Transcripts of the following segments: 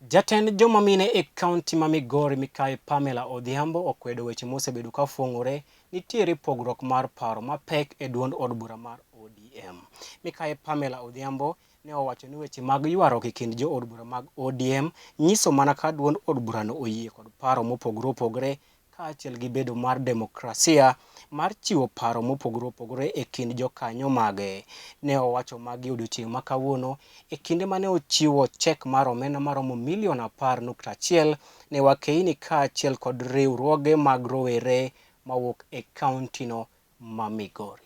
Jatend jomamine e kaunti ma Migori Pamela Odhiambo okwedo weche mosebedo ka fuong'ore nitiere pogruok mar paro mapek e duond od bura mar ODM. Mikayi Pamela Odhiambo ne owacho ni weche mag ywaruok e kind jo od bura mag ODM nyiso mana ka duond od burano oyie kod paro mopogore opogore kaachiel gi bedo mar demokrasia mar chiwo paro mopogore opogore e kind jokanyo mage. Ne owacho magi odiochieng' ma kawuono e kinde mane ochiwo chek mar omenda maromo milion 10.1 ne wakeini kaachiel kod riwruoge mag rowere mawuok e kauntino ma Migori.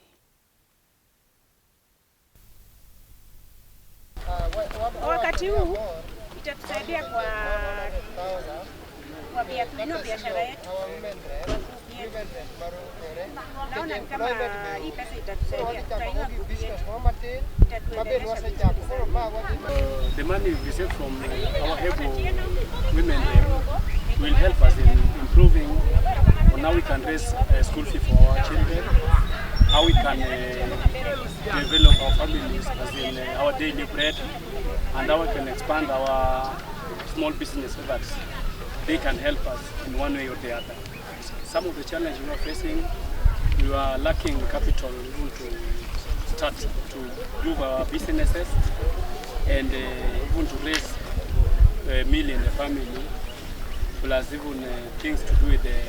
Wakati huu itatusaidia kwa biashara yetu. Naona kama hii pesa itatusaidia tutainua the money we receive from our able women will help us in improving on how we can raise school fee for our children, how we can develop our families as in our daily bread, and how we can expand our small business so that they can help us in one way or the other. Some of the challenges we are facing, we are lacking capital even to start to do our businesses and even to raise a meal in the family, plus even things to do with the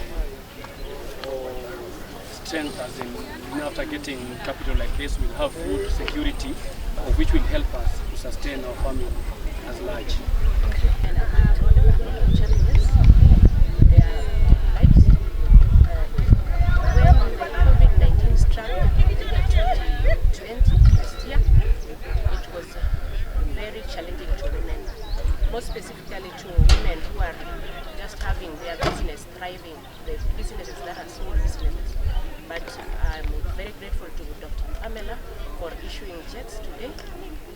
strength as in after getting capital like this, we'll have food security, which will help us to sustain our family as large. More specifically to women who are just having their business thriving, the businesses that are small businesses. But I'm very grateful to Dr. Pamela for issuing checks today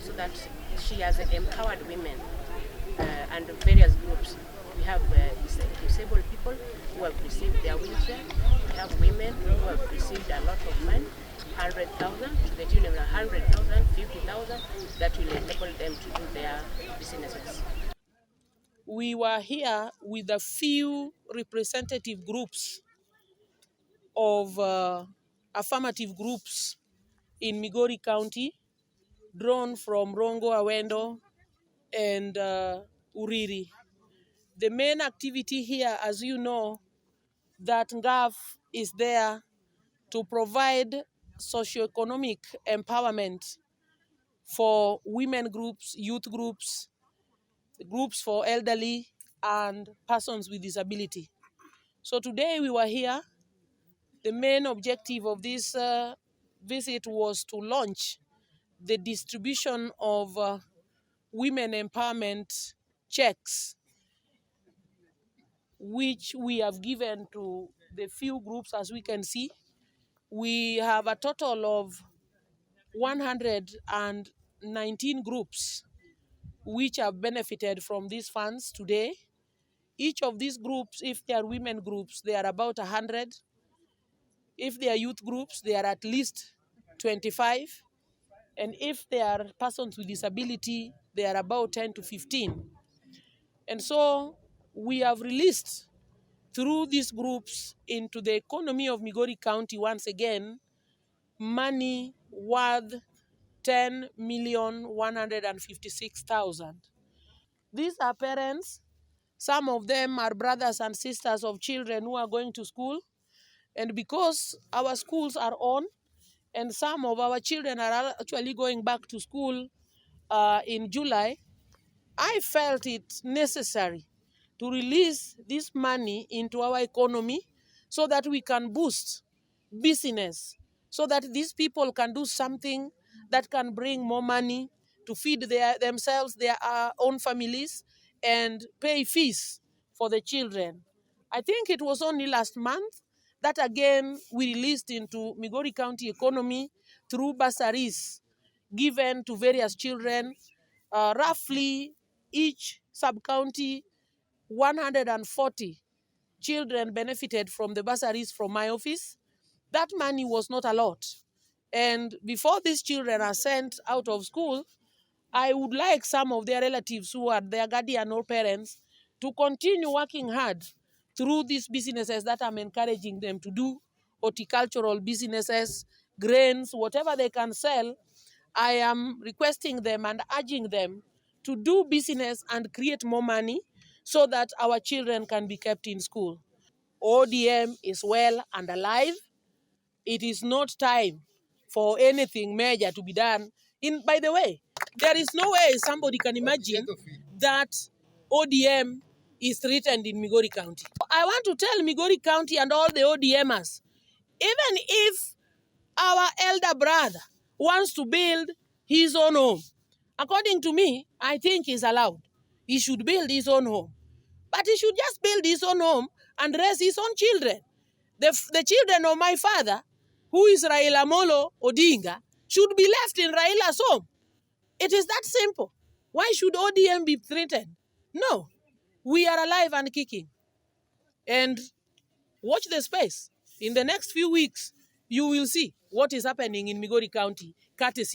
so that she has empowered women and various groups. We have disabled people who have received their wheelchair. We have women who have received a lot of money, 100,000 to the tune of 100,000, 50,000, that will enable them to do their businesses. We were here with a few representative groups of affirmative groups in Migori County, drawn from Rongo, Awendo, and Uriri. The main activity here, as you know, that NGAF is there to provide socioeconomic empowerment for women groups, youth groups, groups for elderly, and persons with disability. So today we were here. The main objective of this visit was to launch the distribution of women empowerment checks, which we have given to the few groups. As we can see, we have a total of 119 groups which have benefited from these funds today. Each of these groups, if they are women groups, they are about 100. If they are youth groups, they are at least 25. And if they are persons with disability, they are about 10 to 15. And so we have released through these groups into the economy of Migori County once again, money worth 10,156,000. These are parents. Some of them are brothers and sisters of children who are going to school. And because our schools are on, and some of our children are actually going back to school in July, I felt it necessary to release this money into our economy so that we can boost business, so that these people can do something that can bring more money to feed themselves, their own families, and pay fees for the children. I think it was only last month that again we released into Migori County economy through bursaries given to various children. Roughly each sub-county, 140 children benefited from the bursaries from my office. That money was not a lot. And before these children are sent out of school, I would like some of their relatives who are their guardian or parents to continue working hard through these businesses that I'm encouraging them to do, horticultural businesses, grains, whatever they can sell. I am requesting them and urging them to do business and create more money so that our children can be kept in school. ODM is well and alive. It is not time for anything major to be done. By the way, there is no way somebody can imagine that ODM is threatened in Migori County. I want to tell Migori County and all the ODMers, even if our elder brother wants to build his own home, according to me, I think he's allowed. He should build his own home. But he should just build his own home and raise his own children. The children of my father, who is Raila Molo Odinga, should be left in Raila's home. It is that simple. Why should ODM be threatened? No, we are alive and kicking. And watch the space. In the next few weeks, you will see what is happening in Migori County, courtesy